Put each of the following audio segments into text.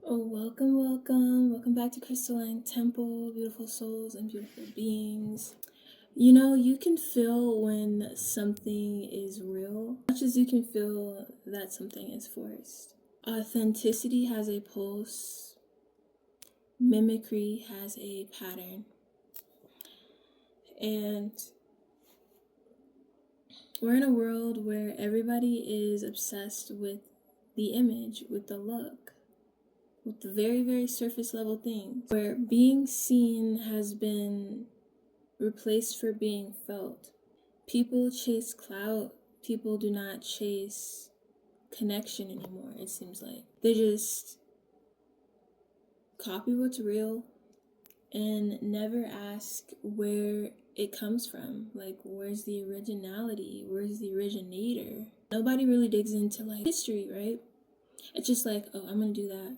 Oh, welcome back to Crystalline Temple, beautiful souls and beautiful beings. You know, you can feel when something is real, much as you can feel that something is forced. Authenticity has a pulse, mimicry has a pattern, and we're in a world where everybody is obsessed with the image, with the look, with the very, very surface level things, where being seen has been replaced for being felt. People chase clout. People do not chase connection anymore, it seems like. They just copy what's real and never ask where it comes from. Like, where's the originality? Where's the originator? Nobody really digs into, like, history, right? It's just like, oh, I'm gonna do that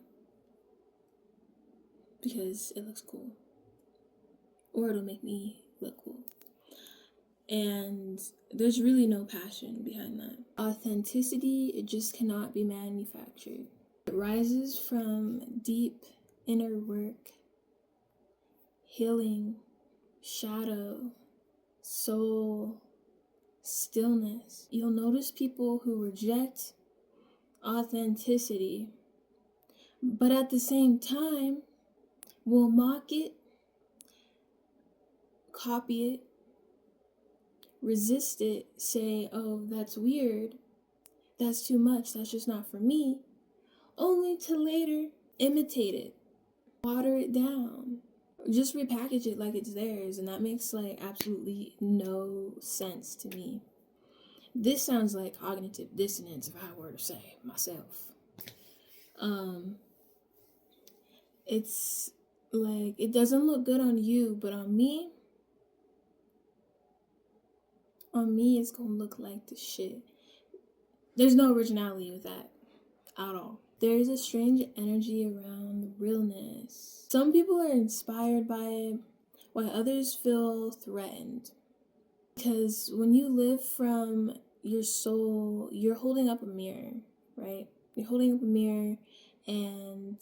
because it looks cool. Or it'll make me look cool. And there's really no passion behind that. Authenticity, it just cannot be manufactured. It rises from deep inner work, healing, shadow, soul, stillness. You'll notice people who reject authenticity, but at the same time will mock it, copy it, resist it, say, oh, that's weird, that's too much, that's just not for me, only to later imitate it, water it down, just repackage it like it's theirs, and that makes like absolutely no sense to me. This sounds like cognitive dissonance if I were to say myself. It's like, it doesn't look good on you, but on me it's gonna look like the shit. There's no originality with that at all. There's a strange energy around realness. Some people are inspired by it, while others feel threatened. Because when you live from your soul, you're holding up a mirror, right? You're holding up a mirror, and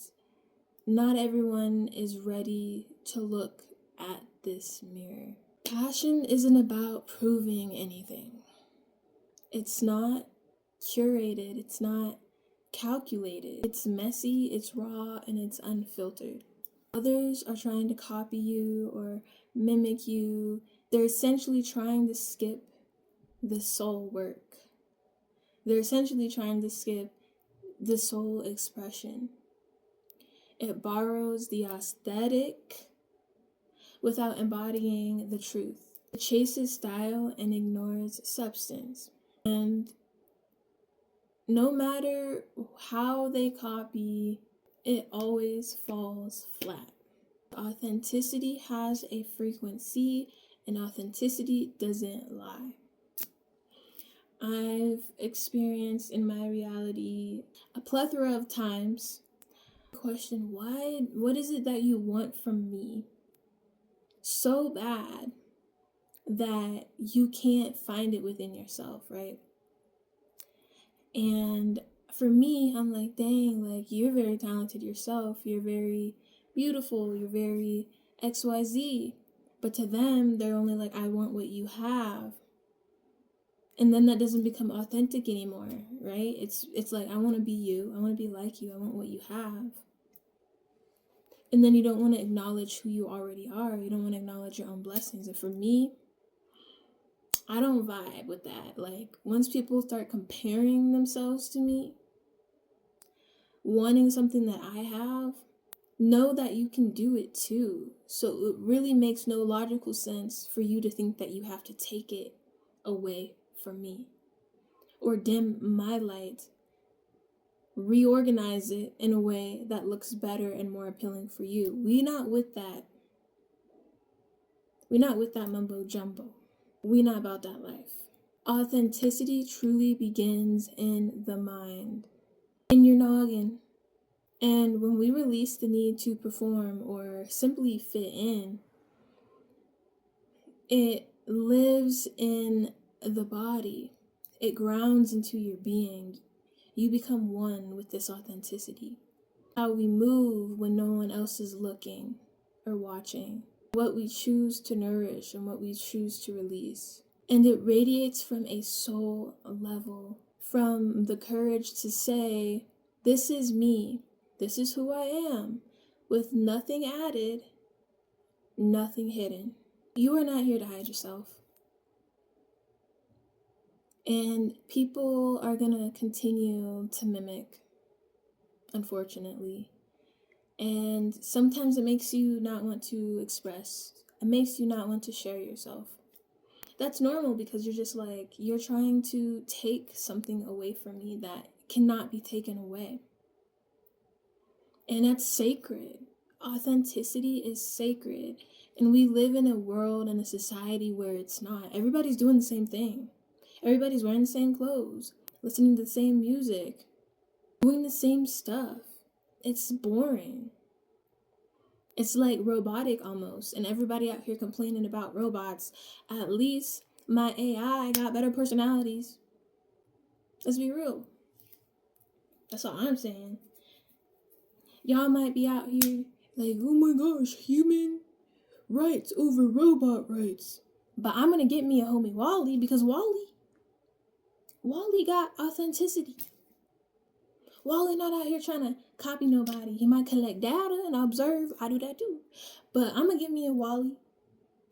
not everyone is ready to look at this mirror. Passion isn't about proving anything. It's not curated, it's not calculated. It's messy, it's raw, and it's unfiltered. Others are trying to copy you or mimic you. They're essentially trying to skip the soul work. They're essentially trying to skip the soul expression. It borrows the aesthetic without embodying the truth. It chases style and ignores substance. And no matter how they copy, it always falls flat. Authenticity has a frequency, and authenticity doesn't lie. I've experienced in my reality a plethora of times question, what is it that you want from me so bad that you can't find it within yourself, right? And for me, I'm like, dang, like, you're very talented yourself, you're very beautiful, you're very XYZ. But to them, they're only like, I want what you have. And then that doesn't become authentic anymore, right? It's like, I want to be you, I want to be like you, I want what you have. And then you don't want to acknowledge who you already are. You don't want to acknowledge your own blessings. And for me, I don't vibe with that. Like, once people start comparing themselves to me, wanting something that I have, know that you can do it too. So it really makes no logical sense for you to think that you have to take it away from me or dim my light, reorganize it in a way that looks better and more appealing for you. We not with that mumbo jumbo. We not about that life. Authenticity truly begins in the mind, in your noggin. And when we release the need to perform or simply fit in, it lives in the body. It grounds into your being. You become one with this authenticity. how we move when no one else is looking or watching, what we choose to nourish and what we choose to release. And it radiates from a soul level, from the courage to say, this is me, this is who I am, with nothing added, nothing hidden. You are not here to hide yourself. And people are gonna continue to mimic, unfortunately. And sometimes it makes you not want to express. It makes you not want to share yourself. That's normal because you're just like, you're trying to take something away from me that cannot be taken away. And that's sacred. Authenticity is sacred. And we live in a world and a society where it's not. Everybody's doing the same thing. Everybody's wearing the same clothes, listening to the same music, doing the same stuff. It's boring. It's like robotic almost. And everybody out here complaining about robots. At least my AI got better personalities. Let's be real. That's all I'm saying. Y'all might be out here like, oh my gosh, human rights over robot rights. But I'm gonna get me a homie Wally because Wally got authenticity. Wally not out here trying to copy nobody. He might collect data and observe. I do that too. But I'm gonna get me a Wally.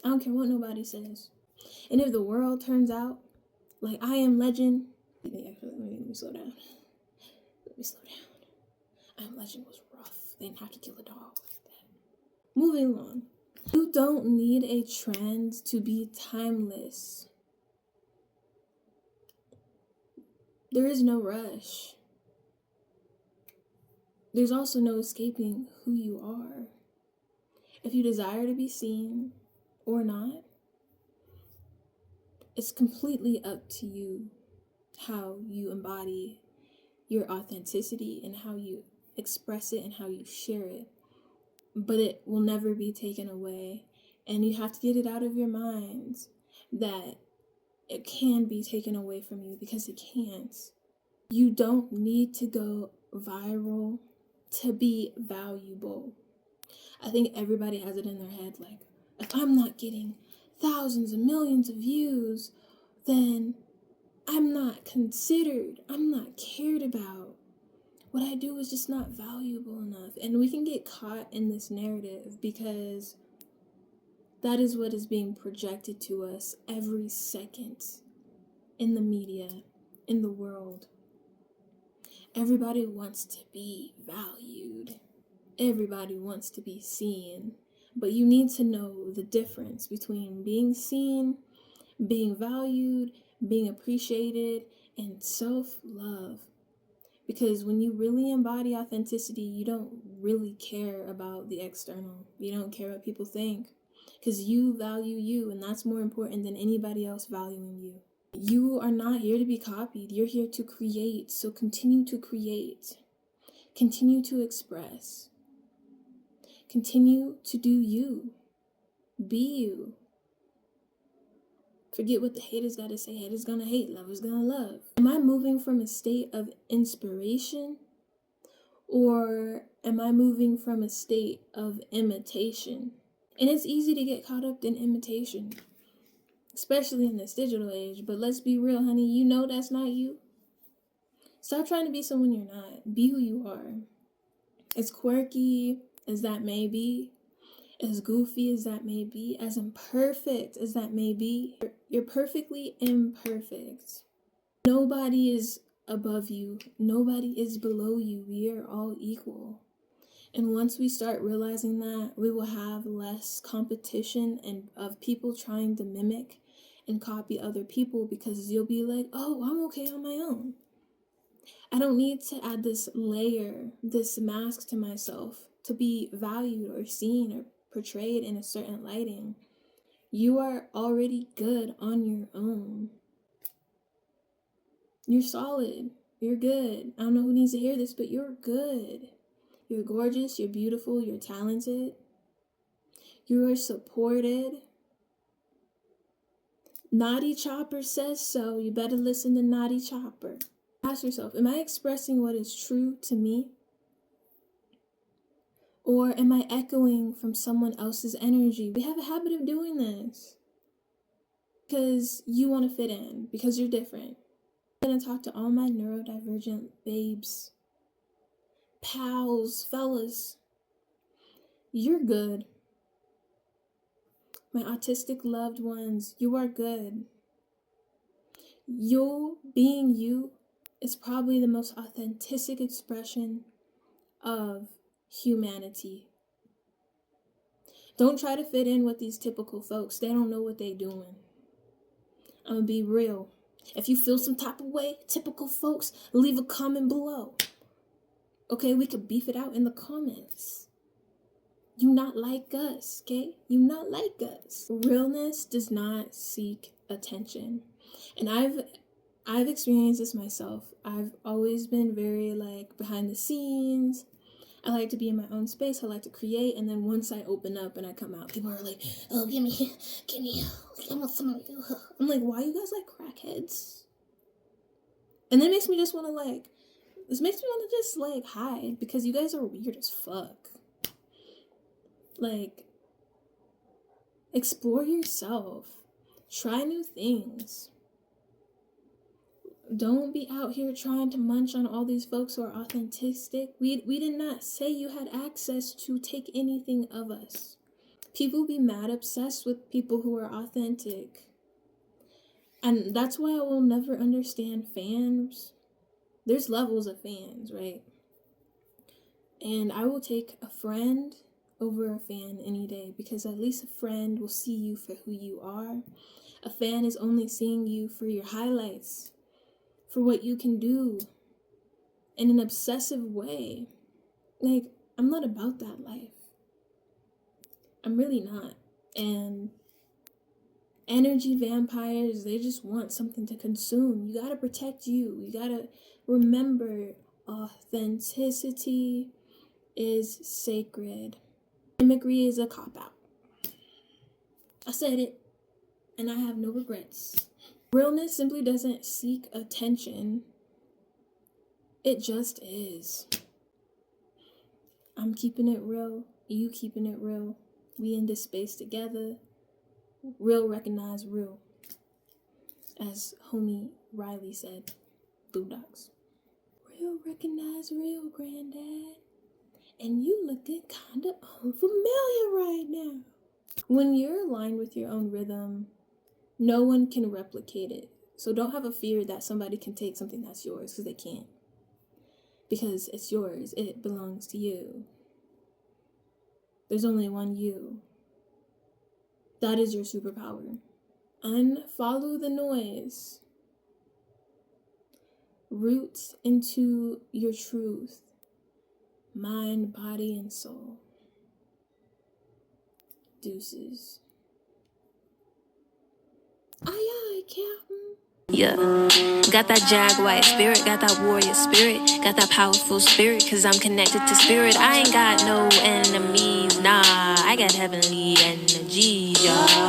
I don't care what nobody says. And if the world turns out like I Am Legend, let me slow down. I Am Legend was rough. They didn't have to kill a dog like that. Moving on. You don't need a trend to be timeless. There is no rush. There's also no escaping who you are. If you desire to be seen or not, it's completely up to you how you embody your authenticity and how you express it and how you share it. But it will never be taken away. And you have to get it out of your mind that it can be taken away from you because it can't. You don't need to go viral to be valuable. I think everybody has it in their head like, if I'm not getting thousands and millions of views, then I'm not considered, I'm not cared about. What I do is just not valuable enough. And we can get caught in this narrative because that is what is being projected to us every second in the media, in the world. Everybody wants to be valued. Everybody wants to be seen. But you need to know the difference between being seen, being valued, being appreciated, and self-love. Because when you really embody authenticity, you don't really care about the external. You don't care what people think. Because you value you, and that's more important than anybody else valuing you. You are not here to be copied. You're here to create. So continue to create. Continue to express. Continue to do you. Be you. Forget what the haters gotta say. Haters gonna hate. Lovers gonna love. Am I moving from a state of inspiration? Or am I moving from a state of imitation? And it's easy to get caught up in imitation, especially in this digital age. But let's be real, honey. You know that's not you. Stop trying to be someone you're not. Be who you are. As quirky as that may be, as goofy as that may be, as imperfect as that may be, you're perfectly imperfect. Nobody is above you. Nobody is below you. We are all equal. And once we start realizing that, we will have less competition and of people trying to mimic and copy other people, because you'll be like, oh, I'm okay on my own. I don't need to add this layer, this mask to myself to be valued or seen or portrayed in a certain lighting. You are already good on your own. You're solid. You're good. I don't know who needs to hear this, but you're good. You're gorgeous. You're beautiful. You're talented. You are supported. Naughty Chopper says so. You better listen to Naughty Chopper. Ask yourself, am I expressing what is true to me? Or am I echoing from someone else's energy? We have a habit of doing this because you want to fit in, because you're different. I'm going to talk to all my neurodivergent babes, pals, fellas. You're good. My autistic loved ones, you are good. You being you is probably the most authentic expression of humanity. Don't try to fit in with these typical folks. They don't know what they doing. I'm gonna be real. If you feel some type of way, typical folks, leave a comment below. Okay, we could beef it out in the comments. You not like us, okay? You not like us. Realness does not seek attention. And I've experienced this myself. I've always been very behind the scenes. I like to be in my own space. I like to create. And then once I open up and I come out, people are like, oh, give me, I want some of you. I'm like, why you guys like crackheads? And that makes me just want to this makes me want to just hide because you guys are weird as fuck. Explore yourself. Try new things. Don't be out here trying to munch on all these folks who are authentic. We did not say you had access to take anything of us. People be mad obsessed with people who are authentic. And that's why I will never understand fans. There's levels of fans, right? And I will take a friend over a fan any day because at least a friend will see you for who you are. A fan is only seeing you for your highlights, for what you can do in an obsessive way. I'm not about that life. I'm really not. And energy vampires, they just want something to consume. You gotta protect you. You gotta remember authenticity is sacred. Mimicry is a cop-out. I said it, and I have no regrets. Realness simply doesn't seek attention. It just is. I'm keeping it real. You keeping it real. We in this space together. Real recognize real. As homie Riley said. Boondocks. Real recognize real, granddad. And you looking kinda unfamiliar right now. When you're aligned with your own rhythm, no one can replicate it. So don't have a fear that somebody can take something that's yours, because they can't. Because it's yours. It belongs to you. There's only one you. That is your superpower. Unfollow the noise. Root into your truth. Mind, body, and soul. Deuces. Aye, Captain. Yeah, got that jaguar spirit, got that warrior spirit, got that powerful spirit, cause I'm connected to spirit. I ain't got no enemies, nah, I got heavenly energies, y'all.